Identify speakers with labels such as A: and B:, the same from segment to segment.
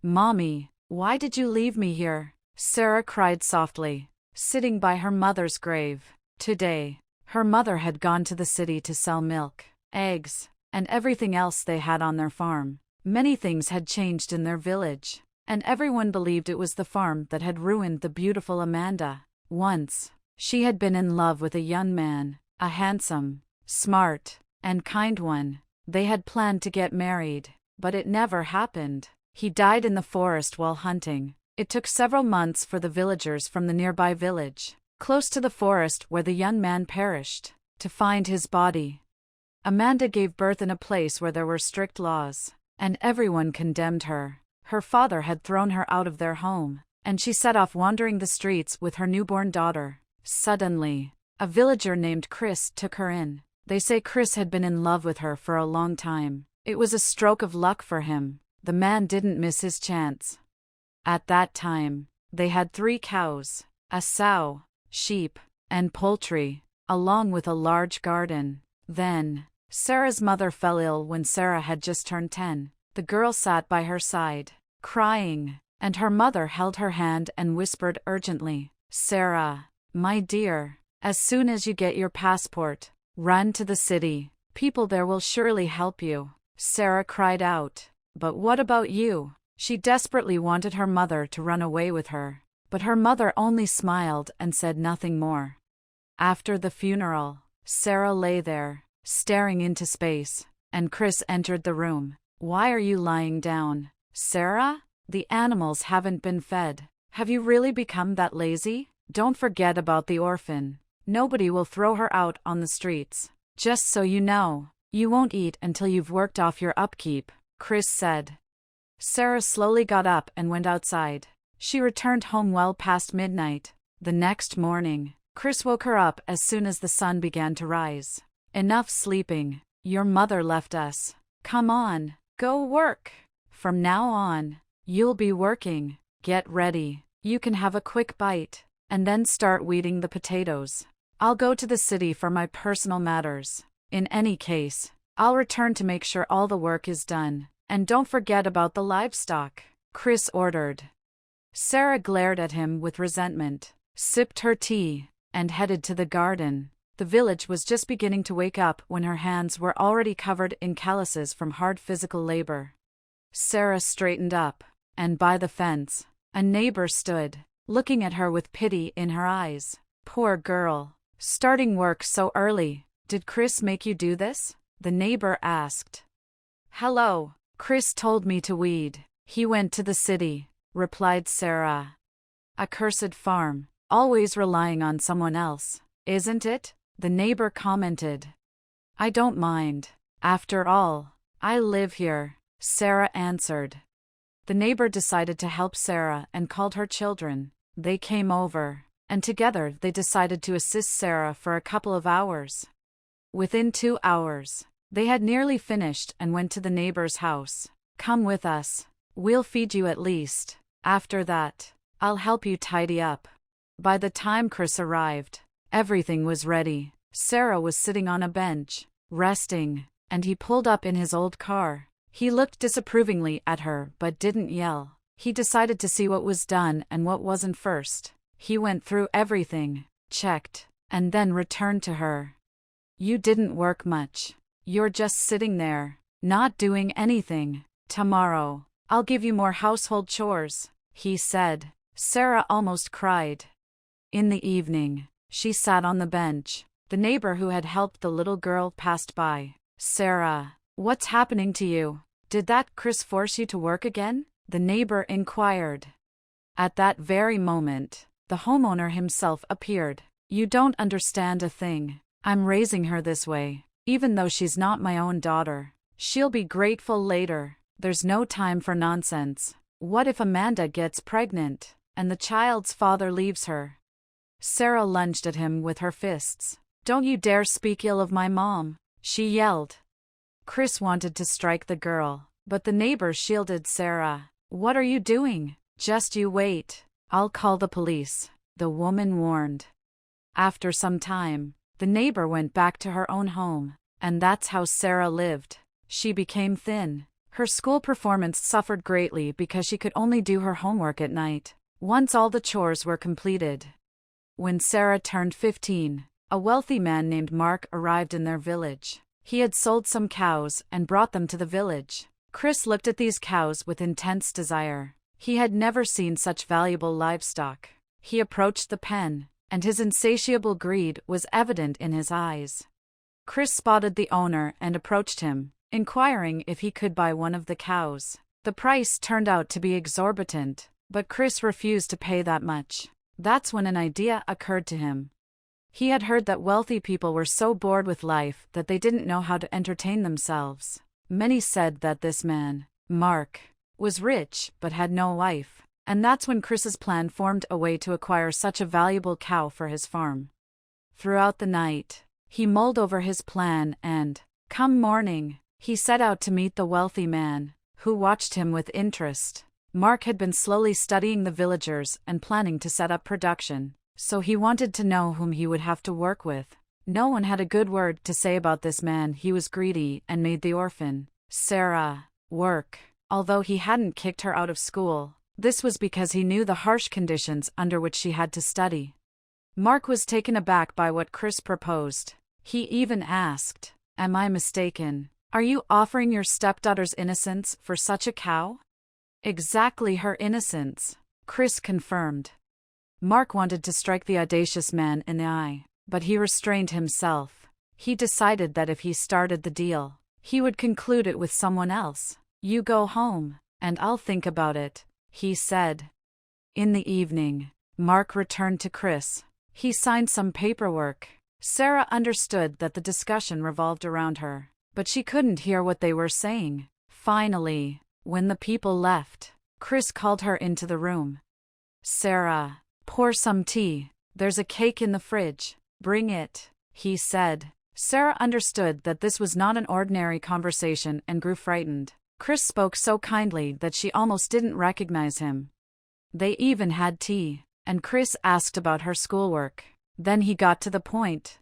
A: "Mommy, why did you leave me here?" Sarah cried softly, sitting by her mother's grave. Today, her mother had gone to the city to sell milk, eggs, and everything else they had on their farm. Many things had changed in their village, and everyone believed it was the farm that had ruined the beautiful Amanda. Once, she had been in love with a young man, a handsome, smart, and kind one. They had planned to get married, but it never happened. He died in the forest while hunting. It took several months for the villagers from the nearby village, close to the forest where the young man perished, to find his body. Amanda gave birth in a place where there were strict laws, and everyone condemned her. Her father had thrown her out of their home, and she set off wandering the streets with her newborn daughter. Suddenly, a villager named Chris took her in. They say Chris had been in love with her for a long time. It was a stroke of luck for him. The man didn't miss his chance. At that time, they had 3 cows, a sow, sheep, and poultry, along with a large garden. Then, Sarah's mother fell ill when Sarah had just turned 10. The girl sat by her side, crying, and her mother held her hand and whispered urgently, "Sarah, my dear, as soon as you get your passport, run to the city. People there will surely help you." Sarah cried out, "But what about you?" She desperately wanted her mother to run away with her, but her mother only smiled and said nothing more. After the funeral, Sarah lay there, staring into space, and Chris entered the room. "Why are you lying down, Sarah? The animals haven't been fed. Have you really become that lazy? Don't forget about the orphan. Nobody will throw her out on the streets. Just so you know, you won't eat until you've worked off your upkeep," Chris said. Sarah slowly got up and went outside. She returned home well past midnight. The next morning, Chris woke her up as soon as the sun began to rise. "Enough sleeping. Your mother left us. Come on, go work. From now on, you'll be working. Get ready. You can have a quick bite, and then start weeding the potatoes. I'll go to the city for my personal matters. In any case, I'll return to make sure all the work is done. And don't forget about the livestock," Chris ordered. Sarah glared at him with resentment, sipped her tea, and headed to the garden. The village was just beginning to wake up when her hands were already covered in calluses from hard physical labor. Sarah straightened up, and by the fence, a neighbor stood, looking at her with pity in her eyes. "Poor girl, starting work so early. Did Chris make you do this?" the neighbor asked. "Hello. Chris told me to weed. He went to the city," replied Sarah. "A cursed farm, always relying on someone else, isn't it?" the neighbor commented. "I don't mind. After all, I live here," Sarah answered. The neighbor decided to help Sarah and called her children. They came over, and together they decided to assist Sarah for a couple of hours. Within 2 hours, they had nearly finished and went to the neighbor's house. "Come with us. We'll feed you at least. After that, I'll help you tidy up." By the time Chris arrived, everything was ready. Sarah was sitting on a bench, resting, and he pulled up in his old car. He looked disapprovingly at her but didn't yell. He decided to see what was done and what wasn't first. He went through everything, checked, and then returned to her. "You didn't work much. You're just sitting there, not doing anything. Tomorrow, I'll give you more household chores," he said. Sarah almost cried. In the evening, she sat on the bench. The neighbor who had helped the little girl passed by. "Sarah, what's happening to you? Did that Chris force you to work again?" the neighbor inquired. At that very moment, the homeowner himself appeared. "You don't understand a thing. I'm raising her this way. Even though she's not my own daughter, she'll be grateful later. There's no time for nonsense. What if Amanda gets pregnant, and the child's father leaves her?" Sarah lunged at him with her fists. "Don't you dare speak ill of my mom," she yelled. Chris wanted to strike the girl, but the neighbor shielded Sarah. "What are you doing? Just you wait. I'll call the police," the woman warned. After some time, the neighbor went back to her own home, and that's how Sarah lived. She became thin, Her school performance suffered greatly because she could only do her homework at night, once all the chores were completed. When Sarah turned 15, a wealthy man named Mark arrived in their village. He had sold some cows and brought them to the village. Chris looked at these cows with intense desire. He had never seen such valuable livestock. He approached the pen, and his insatiable greed was evident in his eyes. Chris spotted the owner and approached him, inquiring if he could buy one of the cows. The price turned out to be exorbitant, but Chris refused to pay that much. That's when an idea occurred to him. He had heard that wealthy people were so bored with life that they didn't know how to entertain themselves. Many said that this man, Mark, was rich but had no wife, and that's when Chris's plan formed a way to acquire such a valuable cow for his farm. Throughout the night, he mulled over his plan and, come morning, he set out to meet the wealthy man, who watched him with interest. Mark had been slowly studying the villagers and planning to set up production, so he wanted to know whom he would have to work with. No one had a good word to say about this man. He was greedy and made the orphan, Sarah, work. Although he hadn't kicked her out of school, this was because he knew the harsh conditions under which she had to study. Mark was taken aback by what Chris proposed. He even asked, "Am I mistaken? Are you offering your stepdaughter's innocence for such a cow?" "Exactly, her innocence," Chris confirmed. Mark wanted to strike the audacious man in the eye, but he restrained himself. He decided that if he started the deal, he would conclude it with someone else. "You go home, and I'll think about it," he said. In the evening, Mark returned to Chris. He signed some paperwork. Sarah understood that the discussion revolved around her, but she couldn't hear what they were saying. Finally, when the people left, Chris called her into the room. "Sarah, pour some tea. There's a cake in the fridge. Bring it," he said. Sarah understood that this was not an ordinary conversation and grew frightened. Chris spoke so kindly that she almost didn't recognize him. They even had tea, and Chris asked about her schoolwork. Then he got to the point.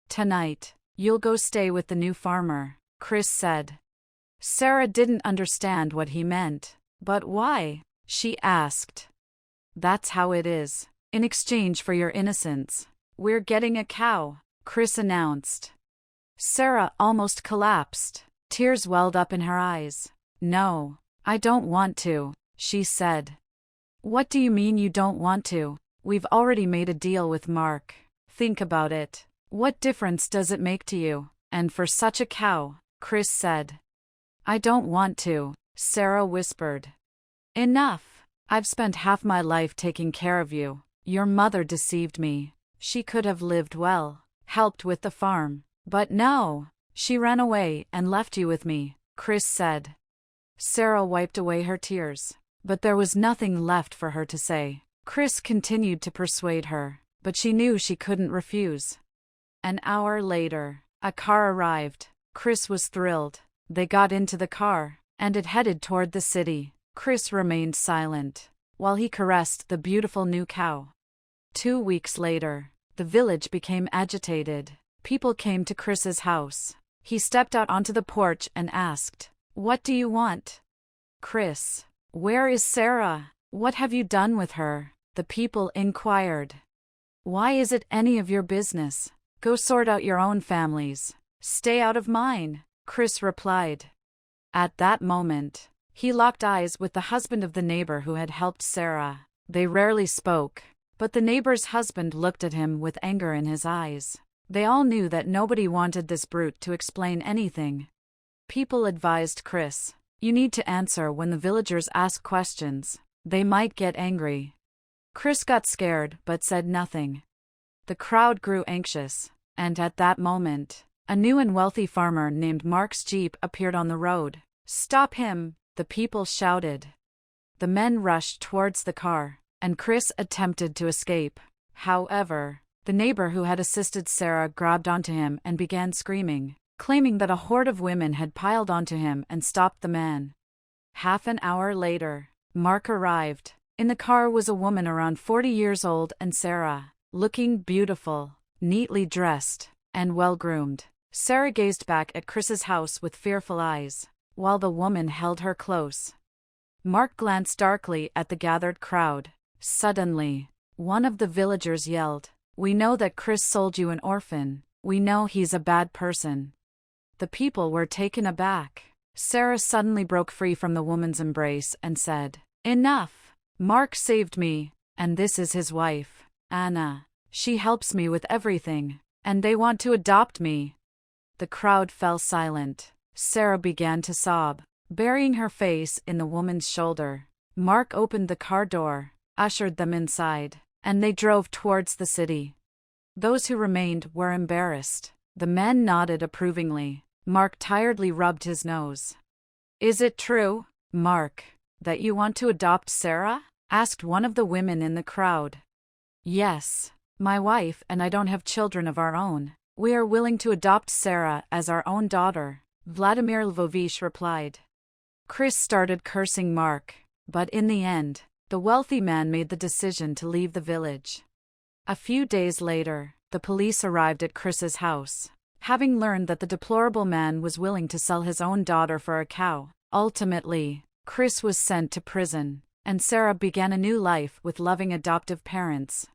A: "Tonight, you'll go stay with the new farmer," Chris said. Sarah didn't understand what he meant. "But why?" she asked. "That's how it is. In exchange for your innocence, we're getting a cow," Chris announced. Sarah almost collapsed. Tears welled up in her eyes. "No, I don't want to," she said. "What do you mean you don't want to? We've already made a deal with Mark. Think about it. What difference does it make to you? And for such a cow," Chris said. "I don't want to," Sarah whispered. "Enough. I've spent half my life taking care of you. Your mother deceived me. She could have lived well, helped with the farm. But no, she ran away and left you with me," Chris said. Sarah wiped away her tears, but there was nothing left for her to say. Chris continued to persuade her, but she knew she couldn't refuse. An hour later, a car arrived. Chris was thrilled. They got into the car, and it headed toward the city. Chris remained silent, while he caressed the beautiful new cow. 2 weeks later, the village became agitated. People came to Chris's house. He stepped out onto the porch and asked, "What do you want?" "Chris, where is Sarah? What have you done with her?" the people inquired. "Why is it any of your business? Go sort out your own families. Stay out of mine," Chris replied. At that moment, he locked eyes with the husband of the neighbor who had helped Sarah. They rarely spoke, but the neighbor's husband looked at him with anger in his eyes. They all knew that nobody wanted this brute to explain anything. People advised Chris, "You need to answer when the villagers ask questions. They might get angry." Chris got scared but said nothing. The crowd grew anxious, and at that moment, a new and wealthy farmer named Mark's Jeep appeared on the road. "Stop him!" the people shouted. The men rushed towards the car, and Chris attempted to escape. However, the neighbor who had assisted Sarah grabbed onto him and began screaming, claiming that a horde of women had piled onto him and stopped the man. Half an hour later, Mark arrived. In the car was a woman around 40 years old and Sarah, looking beautiful, neatly dressed, and well-groomed. Sarah gazed back at Chris's house with fearful eyes. while the woman held her close. Mark glanced darkly at the gathered crowd. Suddenly, one of the villagers yelled, "We know that Chris sold you an orphan. We know he's a bad person." The people were taken aback. Sarah suddenly broke free from the woman's embrace and said, "Enough! Mark saved me, and this is his wife, Anna. She helps me with everything, and they want to adopt me." The crowd fell silent. Sarah began to sob, burying her face in the woman's shoulder. Mark opened the car door, ushered them inside, and they drove towards the city. Those who remained were embarrassed. The men nodded approvingly. Mark tiredly rubbed his nose. "Is it true, Mark, that you want to adopt Sarah?" asked one of the women in the crowd. "Yes. My wife and I don't have children of our own. We are willing to adopt Sarah as our own daughter," Vladimir Lvovich replied. Chris started cursing Mark, but in the end, the wealthy man made the decision to leave the village. A few days later, the police arrived at Chris's house. Having learned that the deplorable man was willing to sell his own daughter for a cow, ultimately, Chris was sent to prison, and Sarah began a new life with loving adoptive parents.